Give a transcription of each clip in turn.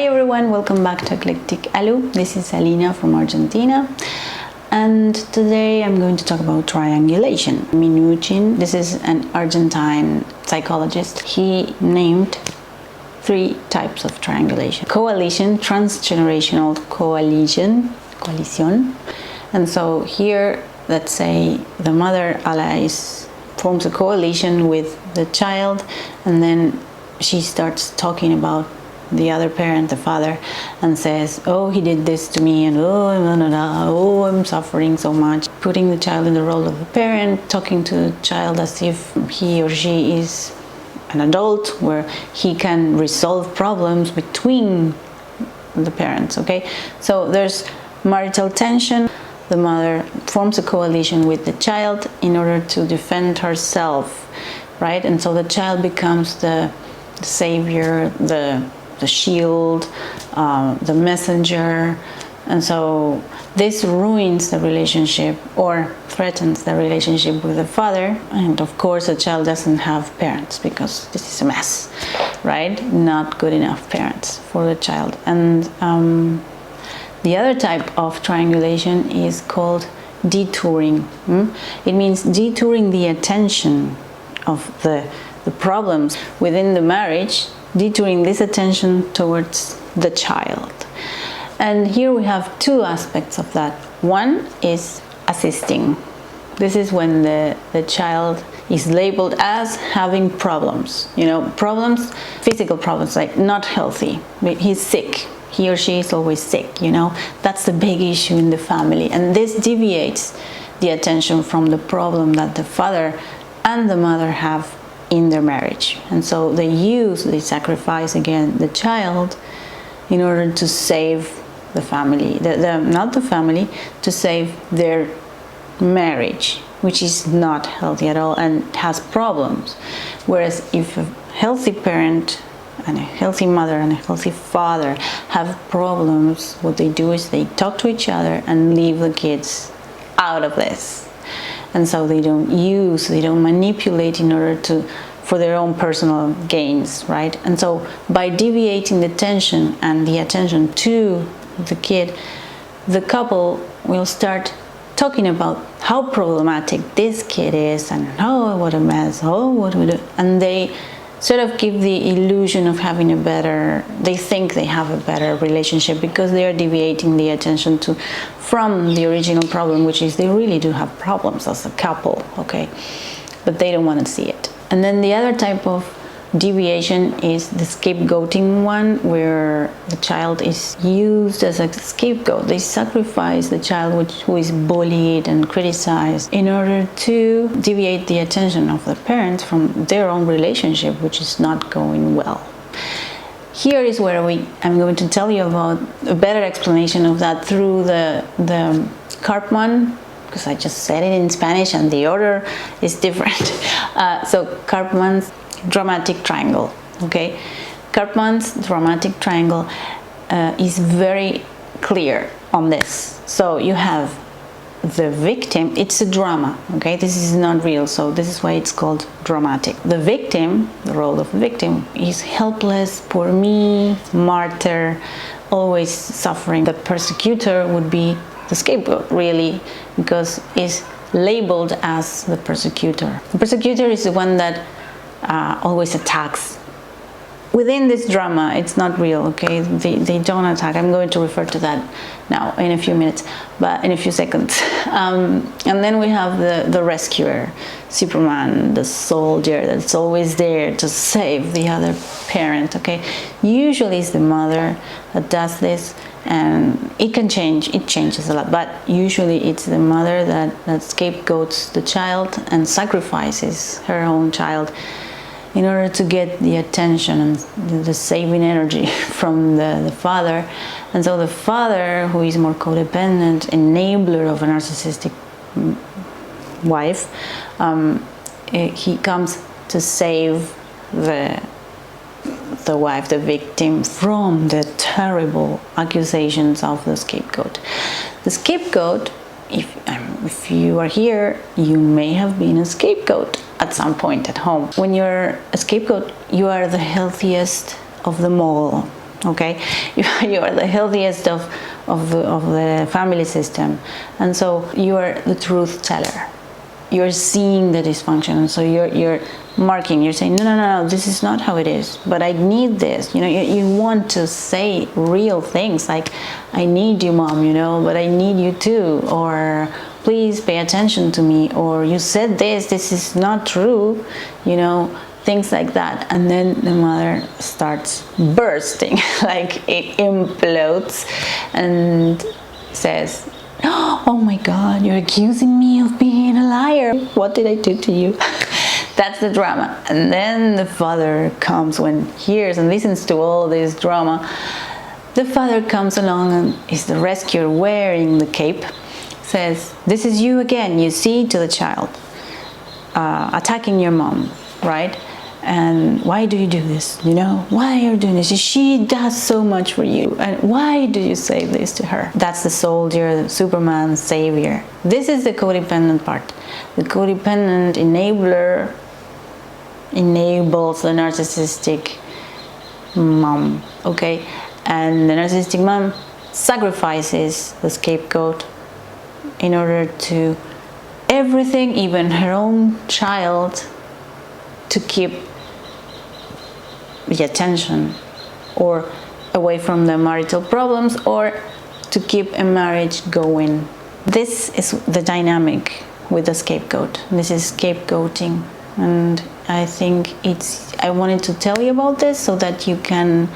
Hi everyone, welcome back to Eclectic. Hello, this is Alina from Argentina, and today I'm going to talk about triangulation. Minuchin, this is an Argentine psychologist. He named 3 types of triangulation: coalition, transgenerational coalition, and so here, let's say the mother forms a coalition with the child, and then she starts talking about the other parent, the father, and says, oh, he did this to me, and oh, I'm suffering so much. Putting the child in the role of a parent, talking to the child as if he or she is an adult, where he can resolve problems between the parents, okay? So there's marital tension. The mother forms a coalition with the child in order to defend herself, right? And so the child becomes the savior, the shield, the messenger, and so this ruins the relationship or threatens the relationship with the father. And of course the child doesn't have parents because this is a mess, right? Not good enough parents for the child. And the other type of triangulation is called detouring. It means detouring the attention of the problems within the marriage, detouring this attention towards the child. And here we have 2 aspects of that. One is assisting. This is when the child is labeled as having problems, problems, physical problems, like not healthy. He's sick. He or she is always sick, That's the big issue in the family. And this deviates the attention from the problem that the father and the mother have in their marriage. And so they sacrifice again the child in order to save the family, not the family, to save their marriage, which is not healthy at all and has problems. Whereas if a healthy parent and a healthy mother and a healthy father have problems, what they do is they talk to each other and leave the kids out of this. And so they don't manipulate in order for their own personal gains, right? And so by deviating the tension and the attention to the kid, the couple will start talking about how problematic this kid is, and oh, what a mess, oh, what would it, and they sort of give the illusion of having they think they have a better relationship because they are deviating the attention from the original problem, which is they really do have problems as a couple, okay? But they don't want to see it. And then the other type of deviation is the scapegoating one, where the child is used as a scapegoat. They sacrifice the child who is bullied and criticized in order to deviate the attention of the parents from their own relationship, which is not going well. Here is where I'm going to tell you about a better explanation of that through the Karpman, because I just said it in Spanish and the order is different. So Karpman's dramatic triangle, okay? Karpman's dramatic triangle is very clear on this. So you have the victim, it's a drama, okay? This is not real, so this is why it's called dramatic. The victim, the role of the victim, is helpless, poor me, martyr, always suffering. The persecutor would be the scapegoat, really, because it's labeled as the persecutor. The persecutor is the one that always attacks. Within this drama, it's not real, okay? They don't attack. I'm going to refer to that now in a few minutes, but in a few seconds. And then we have the rescuer, Superman, the soldier that's always there to save the other parent, okay? Usually it's the mother that does this, and it can change, it changes a lot, but usually it's the mother that scapegoats the child and sacrifices her own child in order to get the attention and the saving energy from the father. And so the father, who is more codependent, enabler of a narcissistic wife, he comes to save the wife, the victim, from the terrible accusations of the scapegoat. The scapegoat, if you are here, you may have been a scapegoat at some point at home. When you're a scapegoat, you are the healthiest of them all. okay? You are the healthiest of the family system, and so you are the truth teller. You're seeing the dysfunction, and so you're marking, you're saying, no, this is not how it is, but I need this. You want to say real things like, I need you, mom, but I need you too, or please pay attention to me, or you said this is not true, things like that. And then the mother starts bursting, like it implodes, and says, oh my God, you're accusing me of being a liar. What did I do to you? That's the drama. And then the father comes, when he hears and listens to all this drama, the father comes along and is the rescuer wearing the cape, says, this is you again, you see, to the child, attacking your mom, right? And why do you do this? Why are you doing this? She does so much for you, and why do you say this to her? That's the soldier, the Superman, savior. This is the codependent part. The codependent enabler enables the narcissistic mom, okay? And the narcissistic mom sacrifices the scapegoat in order to everything, even her own child, to keep the attention, or away from the marital problems, or to keep a marriage going. This is the dynamic with the scapegoat. This is scapegoating, and I think I wanted to tell you about this so that you can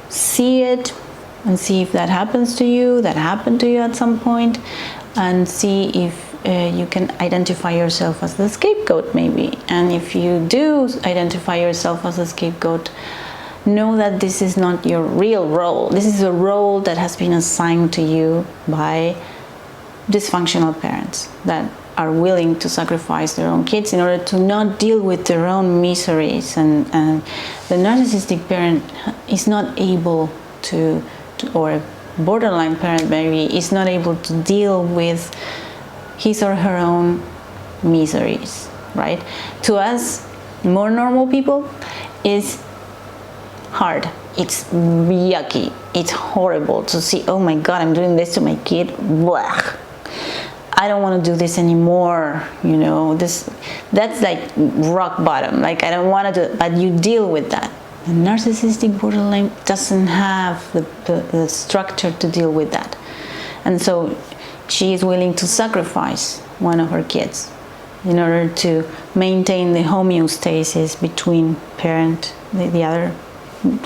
see it and see if that happens to you, that happened to you at some point, and see if you can identify yourself as the scapegoat maybe. And if you do identify yourself as a scapegoat, know that this is not your real role. This is a role that has been assigned to you by dysfunctional parents that are willing to sacrifice their own kids in order to not deal with their own miseries. And the narcissistic parent is not able to, or a borderline parent maybe, is not able to deal with his or her own miseries, right? To us, more normal people, is hard. It's yucky. It's horrible to see, oh my God, I'm doing this to my kid. Blech. I don't want to do this anymore. That's like rock bottom. Like, I don't want to do it, but you deal with that. The narcissistic borderline doesn't have the structure to deal with that. And so she is willing to sacrifice one of her kids in order to maintain the homeostasis between parent, the other,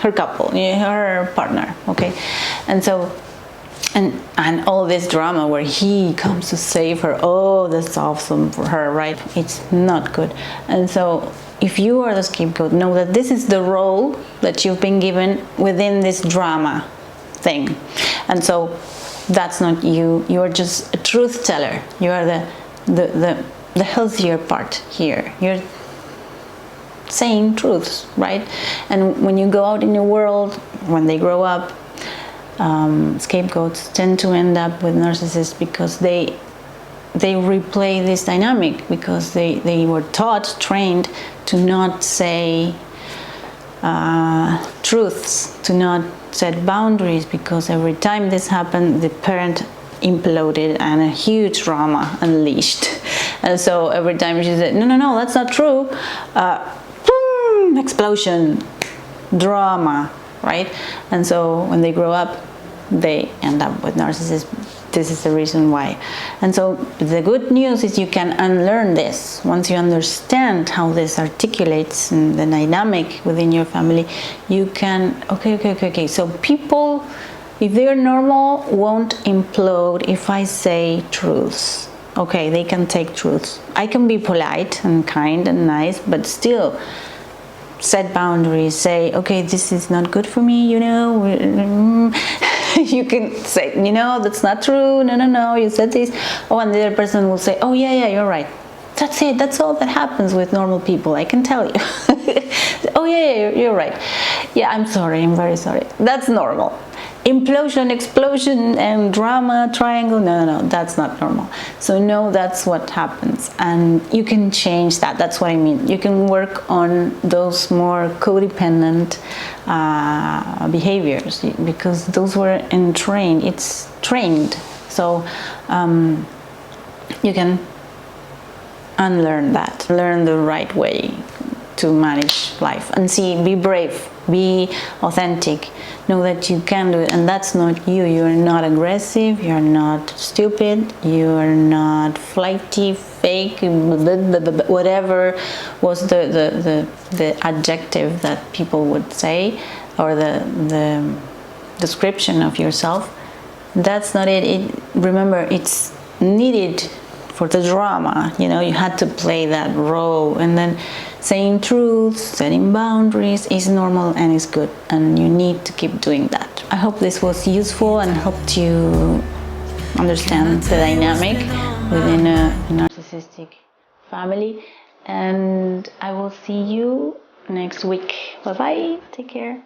her couple, her partner, okay? And so, and all this drama where he comes to save her, oh, that's awesome for her, right? It's not good. And so, if you are the scapegoat, know that this is the role that you've been given within this drama thing. And so, that's not you. You are just a truth teller. You are the healthier part here. You're saying truths, right? And when you go out in the world, when they grow up, scapegoats tend to end up with narcissists because they replay this dynamic, because they were trained to not say truths, to not set boundaries, because every time this happened, the parent imploded and a huge drama unleashed. And so every time she said, no, that's not true, boom, explosion, drama, right? And so when they grow up, they end up with narcissists. This is the reason why. And so the good news is you can unlearn this. Once you understand how this articulates and the dynamic within your family, you can, okay. So people, if they're normal, won't implode if I say truths. Okay, they can take truths. I can be polite and kind and nice, but still set boundaries. Say, okay, this is not good for me, You can say, that's not true. No, you said this. Oh, and the other person will say, oh, yeah, you're right. That's it. That's all that happens with normal people. I can tell you. Oh, yeah, you're right. Yeah, I'm sorry. I'm very sorry. That's normal. implosion, explosion, and drama triangle. No, that's not normal. So no, that's what happens, and you can change that. That's what I mean. You can work on those more codependent behaviors, because those were entrained. It's trained. So you can unlearn that, learn the right way to manage life, and see, be brave, be authentic, know that you can do it, and that's not you. You're not aggressive, you're not stupid, you're not flighty, fake, whatever was the adjective that people would say, or the description of yourself. That's not it. Remember, it's needed for the drama. You know, you had to play that role, and then saying truths, setting boundaries is normal and is good, and you need to keep doing that. I hope this was useful and helped you understand the dynamic within a narcissistic family, and I will see you next week. Bye bye, take care.